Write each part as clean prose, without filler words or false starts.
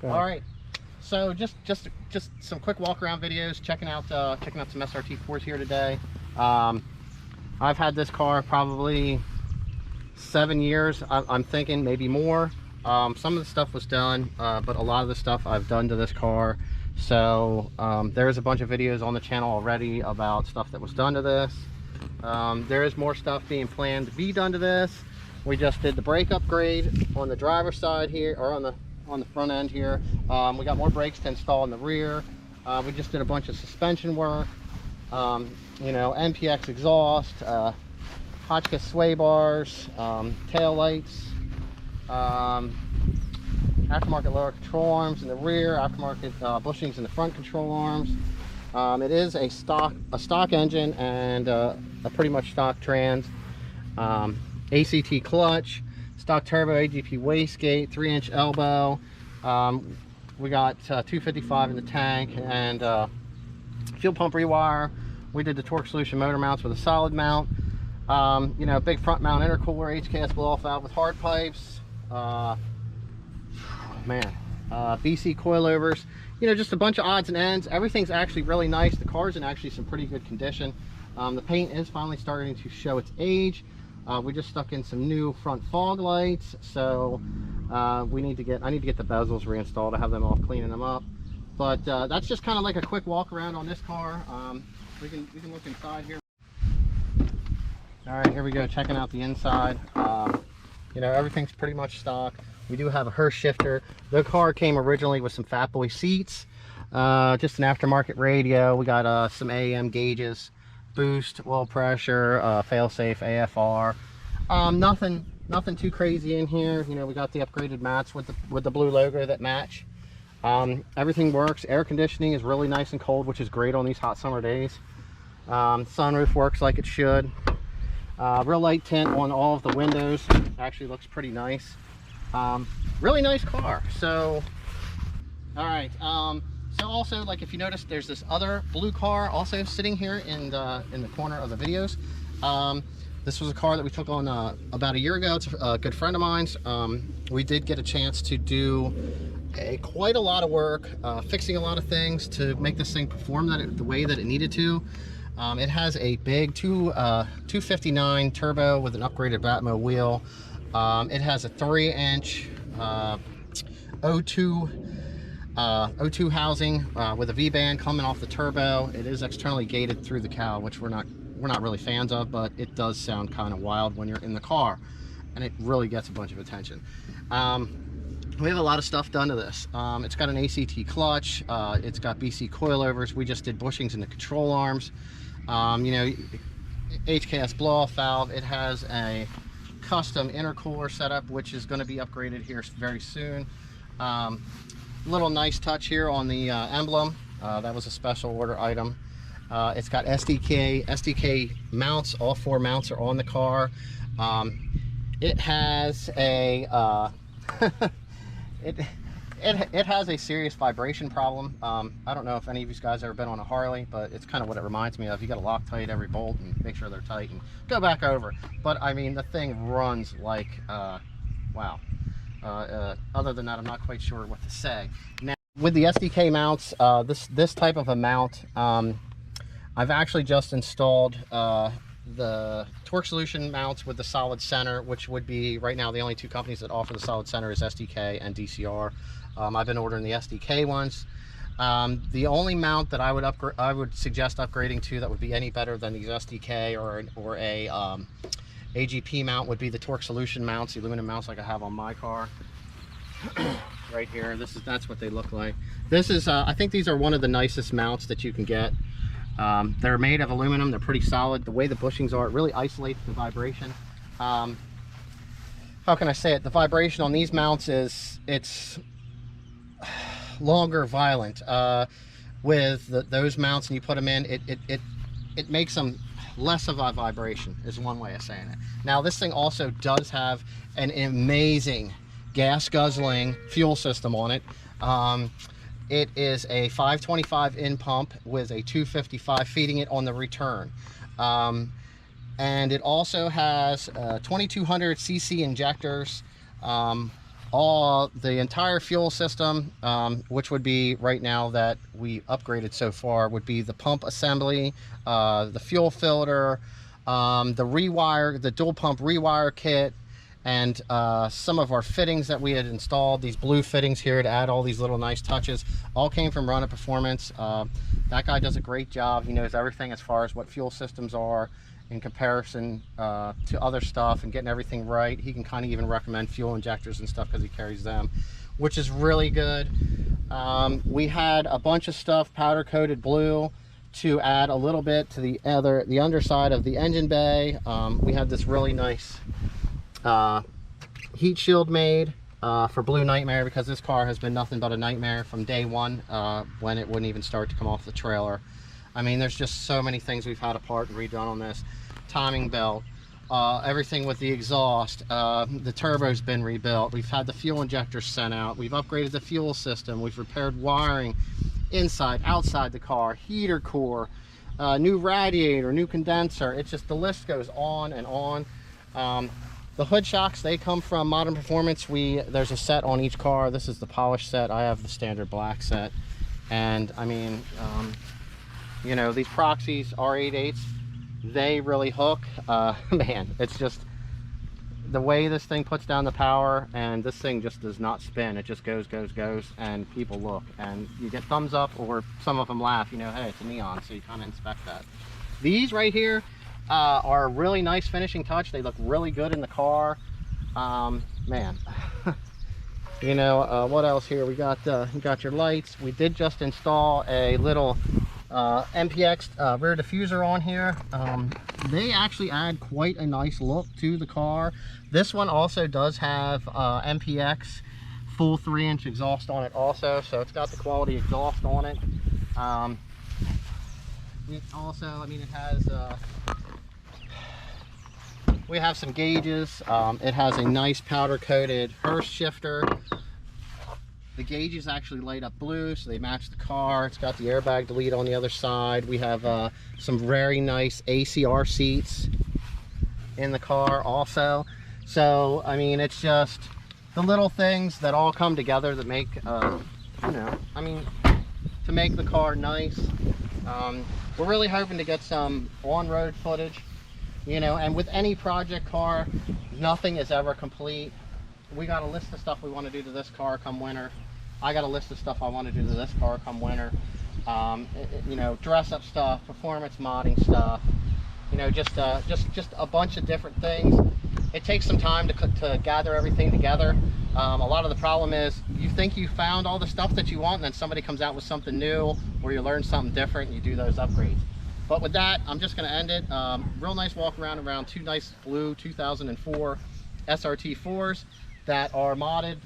All right. So just some quick walk around videos, checking out some SRT4s here today. I've had this car probably 7 years. I'm thinking maybe more. Some of the stuff was done, but a lot of the stuff I've done to this car. So there's a bunch of videos on the channel already about stuff that was done to this. There is more stuff being planned to be done to this. We just did the brake upgrade on the driver's side here, or on the front end here. We got more brakes to install in the rear. We just did a bunch of suspension work. You know, NPX exhaust, Hotchkiss sway bars, tail lights, aftermarket lower control arms in the rear, aftermarket bushings in the front control arms. It is a stock engine and a pretty much stock trans. ACT clutch, stock turbo, AGP wastegate, 3-inch elbow. We got 255 in the tank, and fuel pump rewire. We did the torque solution motor mounts with a solid mount. You know, big front mount intercooler, HKS blow off valve with hard pipes. BC coilovers. You know, just a bunch of odds and ends. Everything's actually really nice. The car's in actually some pretty good condition. The paint is finally starting to show its age. We just stuck in some new front fog lights, so I need to get the bezels reinstalled. I have them off cleaning them up. But that's just kind of like a quick walk around on this car. We can look inside here. All right, here we go, checking out the inside. You know, everything's pretty much stock. We do have a Hurst shifter. The car came originally with some Fat Boy seats, just an aftermarket radio. We got some AM gauges, boost, oil pressure, fail-safe, AFR. Nothing too crazy in here. You know, we got the upgraded mats with the blue logo that match. Everything works. Air conditioning is really nice and cold, which is great on these hot summer days. Sunroof works like it should. Real light tint on all of the windows. Actually looks pretty nice. Really nice car. So, all right. So also, like, if you notice, there's this other blue car also sitting here in the corner of the videos. This was a car that we took on about a year ago. It's a good friend of mine's. We did get a chance to do quite a lot of work, fixing a lot of things to make this thing perform the way that it needed to. It has a big 259 turbo with an upgraded Batmo wheel. It has a 3-inch O2 housing with a V-band coming off the turbo. It is externally gated through the cowl, which we're not really fans of, but it does sound kind of wild when you're in the car, and it really gets a bunch of attention. We have a lot of stuff done to this. It's got an ACT clutch. It's got BC coilovers. We just did bushings in the control arms. You know, HKS blow-off valve. It has a custom intercooler setup, which is going to be upgraded here very soon. Little nice touch here on the emblem. That was a special order item. It's got SDK mounts. All 4 mounts are on the car. It has a it has a serious vibration problem. I don't know if any of you guys ever been on a Harley, but it's kind of what it reminds me of. You got to lock tight every bolt and make sure they're tight and go back over. But I mean, the thing runs like wow. Other than that, I'm not quite sure what to say. Now, with the SDK mounts, this type of a mount, I've actually just installed the torque solution mounts with the solid center, which would be right now the only 2 companies that offer the solid center is SDK and DCR. I've been ordering the SDK ones. The only mount that I would suggest upgrading to that would be any better than these SDK or a AGP mount would be the torque solution mounts, the aluminum mounts like I have on my car. Right here, that's what they look like. This is I think these are one of the nicest mounts that you can get. They're made of aluminum. They're pretty solid. The way the bushings are, it really isolates the vibration. How can I say it? The vibration on these mounts it's longer violent. With those mounts, and you put them in, it makes them less of a vibration, is one way of saying it. Now, this thing also does have an amazing gas guzzling fuel system on it. It is a 525 in pump with a 255 feeding it on the return. And it also has 2200 cc injectors the entire fuel system, which would be right now that we upgraded so far, would be the pump assembly, the fuel filter, the dual pump rewire kit, and some of our fittings that we had installed. These blue fittings here to add all these little nice touches all came from Run It Performance. That guy does a great job. He knows everything as far as what fuel systems are in comparison to other stuff and getting everything right. He can kind of even recommend fuel injectors and stuff because he carries them, which is really good. We had a bunch of stuff powder coated blue to add a little bit to the underside of the engine bay. We had this really nice heat shield made for Blue Nightmare, because this car has been nothing but a nightmare from day one, when it wouldn't even start to come off the trailer. I mean, there's just so many things we've had apart and redone on this. Timing belt, everything with the exhaust, the turbo's been rebuilt. We've had the fuel injectors sent out. We've upgraded the fuel system. We've repaired wiring inside, outside the car, heater core, new radiator, new condenser. It's just, the list goes on and on. The hood shocks, they come from Modern Performance. There's a set on each car. This is the polished set. I have the standard black set. And I mean, you know, these proxies R88s, they really hook. Man, it's just the way this thing puts down the power, and this thing just does not spin. It just goes, and people look, and you get thumbs up, or some of them laugh, you know, hey, it's a neon, so you kind of inspect that. These right here are a really nice finishing touch. They look really good in the car. Man. You know, what else here? We got you got your lights. We did just install a little MPX rear diffuser on here. They actually add quite a nice look to the car. This one also does have MPX full 3-inch exhaust on it also, so it's got the quality exhaust on it. It also, I mean, it has we have some gauges. It has a nice powder coated Hurst shifter. The gauges actually light up blue, so they match the car. It's got the airbag delete on the other side. We have some very nice ACR seats in the car also. So, I mean, it's just the little things that all come together that make, you know, I mean, to make the car nice. We're really hoping to get some on-road footage, you know, and with any project car, nothing is ever complete. We got a list of stuff we want to do to this car come winter. I got a list of stuff I want to do to this car come winter. You know, dress up stuff, performance modding stuff, you know, just a bunch of different things. It takes some time to gather everything together. A lot of the problem is you think you found all the stuff that you want, and then somebody comes out with something new, or you learn something different and you do those upgrades. But with that, I'm just going to end it. Real nice walk around two nice blue 2004 SRT4s that are modded.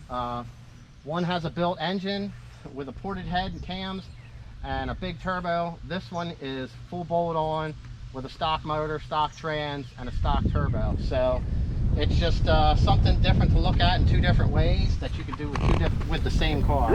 One has a built engine with a ported head and cams and a big turbo. This one is full bolt on with a stock motor, stock trans, and a stock turbo. So it's just something different to look at in two different ways that you can do with the same car.